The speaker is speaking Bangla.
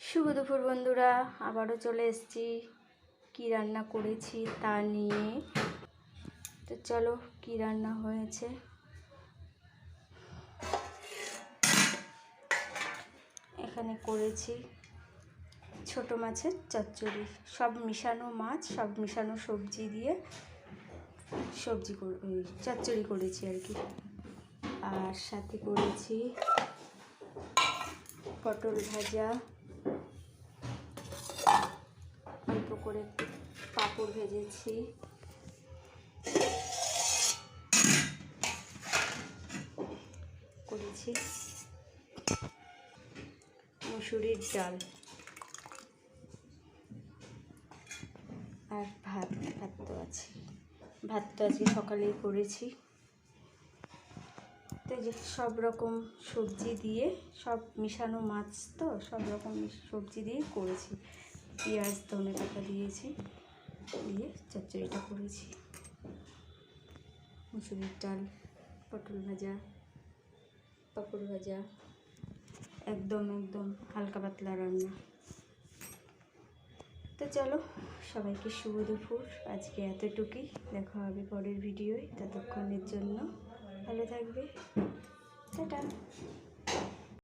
শুভ দুপুর বন্ধুরা, আবারও চলে এসেছি কি রান্না করেছি তা নিয়ে। তো চলো কি রান্না হয়েছে। এখানে করেছি ছোট মাছের চচ্চড়ি, সব মিশানো মাছ, সব মিশানো সবজি দিয়ে চচ্চড়ি করেছি আর কি। আর সাথে করেছি পটল ভাজা, অল্প করে পাঁপড় ভেজেছি, করেছি মুসুরির ডাল আর ভাত তো আছে। ভাত তো আজকে সকালেই করেছি। তো যে সব রকম সবজি দিয়ে, সব মিশানো মাছ তো সব রকম সবজি দিয়ে করেছি। পেঁয়াজ ধনে পাতা দিয়েছি, দিয়ে চচ্চড়িটা করেছি। মুসুরির ডাল, পটল ভাজা, পাঁপড় ভাজা, একদম হালকা পাতলা রান্না। তো চলো সবাইকে শুভ দুপুর, আজকে এতটুকুই। দেখা হবে পরের ভিডিওয়, ততক্ষণের জন্য ভালো থাকবে, টাটা।